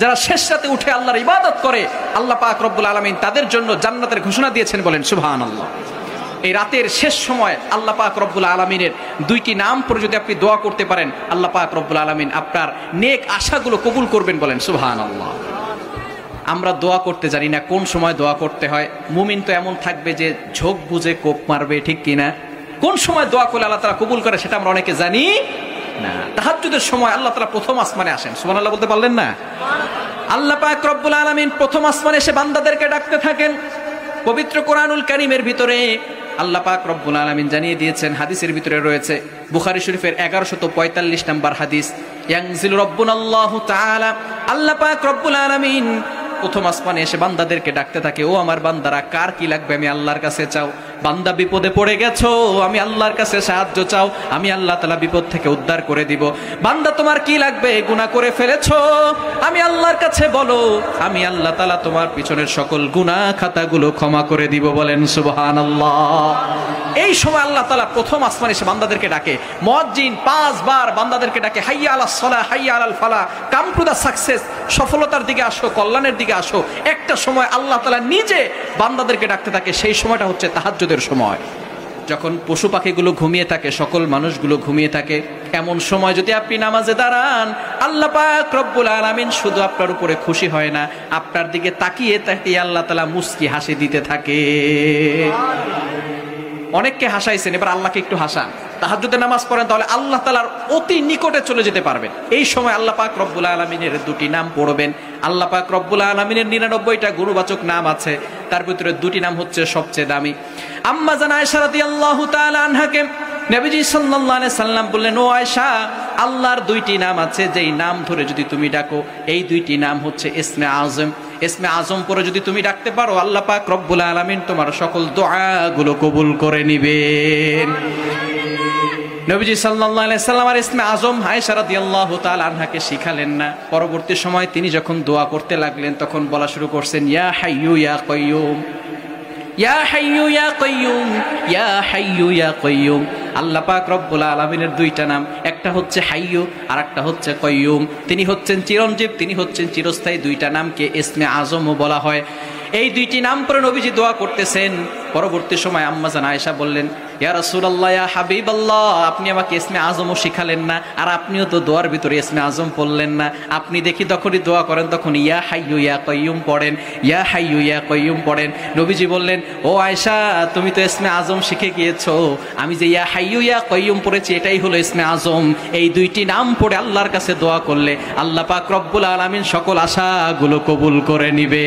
যারা শেষ রাতে উঠে আল্লাহর ইবাদত করে আল্লাহ পাক রব্বুল আলামিন তাদের জন্য জান্নাতের ঘোষণা দিয়েছেন, বলেন সুবহানাল্লাহ। এই রাতের শেষ সময় আল্লাহ পাক রব্বুল আলামিনের দুইটি নাম পড়ে যদি আপনি দোয়া করতে পারেন, আল্লাহ পাক রব্বুল আলামিন আপনার নেক আশাগুলো কবুল করবেন, বলেন সুবহানাল্লাহ। আমরা দোয়া করতে জানি না কোন সময় দোয়া করতে হয়। মুমিন তো এমন থাকবে যে ঝোঁক বুঝে কোপ মারবে, ঠিক কিনা? কোন সময় দোয়া করলে আল্লাহ তাআলা কবুল করে সেটা আমরা অনেকে জানি না। তাহাজ্জুদের সময় আল্লাহ তাআলা প্রথম আসমানে আসেন, সুবহানাল্লাহ বলতে পারলেন না? আল্লাহ পাক রব্বুল আলামিন প্রথম আসমানে এসে বান্দাদেরকে ডাকতে থাকেন। পবিত্র কোরআনুল কারীমের ভিতরে আল্লাহ পাক রব্বুল আলামিন জানিয়ে দিয়েছেন, হাদিসের ভিতরে রয়েছে বুখারী শরীফের 1145 নম্বর হাদিস, ইয়ানজিলু রাব্বুনাল্লাহু তাআলা, আল্লাহ পাক রব্বুল আলামিন প্রথম আসমানে এসে বান্দাদেরকে ডাকতে থাকে, ও আমার বান্দারা কার কি লাগবে আমি আল্লাহর কাছে চাও। বান্দা বিপদে পড়ে গেছো, আমি আল্লাহর কাছে সাহায্য চাও, আমি আল্লাহ তাআলা বিপদ থেকে উদ্ধার করে দিব। বান্দা তোমার কি লাগবে, গুনাহ করে ফেলেছো, আমি আল্লাহর কাছে বলো, আমি আল্লাহ তাআলা তোমার পিছনের সকল গুনাহ খাতাগুলো ক্ষমা করে দিব, বলেন সুবহানাল্লাহ। এই সময় আল্লাহ তাআলা প্রথম আসমানে এসে বান্দাদেরকে ডাকে। মুয়াজ্জিন 5 বার বান্দাদেরকে ডাকে, হাইয়া আলাস সালাহ, হাইয়া আলাল ফালাহ, কাম টু দা সাকসেস, সফলতার দিকে আসো, কল্যাণের দিকে আসো। একটা সময় আল্লাহ তাআলা নিজে বান্দাদেরকে ডাকতে থাকে, সেই সময়টা হচ্ছে তাহাজ্জুদের সময়, যখন পশু পাখিগুলো ঘুমিয়ে থাকে, সকল মানুষগুলো ঘুমিয়ে থাকে। এমন সময় যদি আপনি নামাজে দাঁড়ান, আল্লাহ পাক রব্বুল আলামিন শুধু আপনার উপরে খুশি হয় না, আপনার দিকে তাকিয়ে তাকিয়ে আল্লাহ তাআলা মুস্কি হাসি দিতে থাকে। অনেককে হাসাইছেন, এবার আল্লাহকে একটু হাসান। তাহাজ্জুদের নামাজ পড়েন, তাহলে আল্লাহ তাআলার অতি নিকটে চলে যেতে পারবেন। এই সময় আল্লাহ পাক রব্বুল আলামিনের দুটি নাম পড়বেন। আল্লাহ পাক রব্বুল আলামিনের 99টা গুণবাচক নাম আছে, তার ভিতরে দুটি নাম হচ্ছে সবচেয়ে দামি। আম্মা জান আয়েশা রাদিয়াল্লাহু তাআলা আনহাকে নবীজি সাল্লাল্লাহু আলাইহি সাল্লাম বললেন, ও আয়েশা, আল্লাহর দুইটি নাম আছে, যেই নাম ধরে যদি তুমি ডাকো, এই দুইটি নাম হচ্ছে ইসমে আজম। ইসমে আজম পরে যদি তুমি ডাকতে পারো, আল্লাহ পাক রব্বুল আলামিন তোমার সকল দোয়াগুলো কবুল করে নিবেন। নবীজি সাল্লাল্লাহু আলাইহি সাল্লাম আর ইসমে আজম আয়েশা রাদিয়াল্লাহু তাআলা আনহাকে শিখালেন না। পরবর্তী সময় তিনি যখন দোয়া করতে লাগলেন, তখন বলা শুরু করছেন, ইয়া হাইয়ু ইয়া কাইয়ুম, ইয়া হাইয়ু ইয়া কাইয়ুম, ইয়া হাইয়ু ইয়া কাইয়ুম। আল্লাহ পাক রব্বুল আলামিনের দুইটা নাম, একটা হচ্ছে হাইয়ু আর একটা হচ্ছে কাইয়ুম। তিনি হচ্ছেন চিরঞ্জীব, তিনি হচ্ছেন চিরস্থায়ী। দুইটা নামকে ইসমে আজমও বলা হয়। এই দুইটি নাম পরে নবীজি দোয়া করতেছেন। পরবর্তী সময় আম্মা জান আয়েশা বললেন, ইয়া রাসূলুল্লাহ, ইয়া হাবিবাল্লাহ, আপনি আমাকে ইসমে আজমও শিখালেন না, আর আপনিও তো দোয়ার ভিতরে ইসমে আজম পড়লেন না। আপনি দেখি তখনই দোয়া করেন তখন ইয়া হাইয়ু ইয়া কাইয়ুম পড়েন, ইয়া হাইয়ু ইয়া কাইয়ুম পড়েন। নবীজি বললেন, ও আয়েশা, তুমি তো ইসমে আজম শিখে গিয়েছো, আমি যে ইয়া হাইয়ু ইয়া কাইয়ুম পড়েছি এটাই হলো ইসমে আজম। এই দুইটি নাম পড়ে আল্লাহর কাছে দোয়া করলে আল্লাহ পাক রব্বুল আলামিন সকল আশাগুলো কবুল করে নিবে।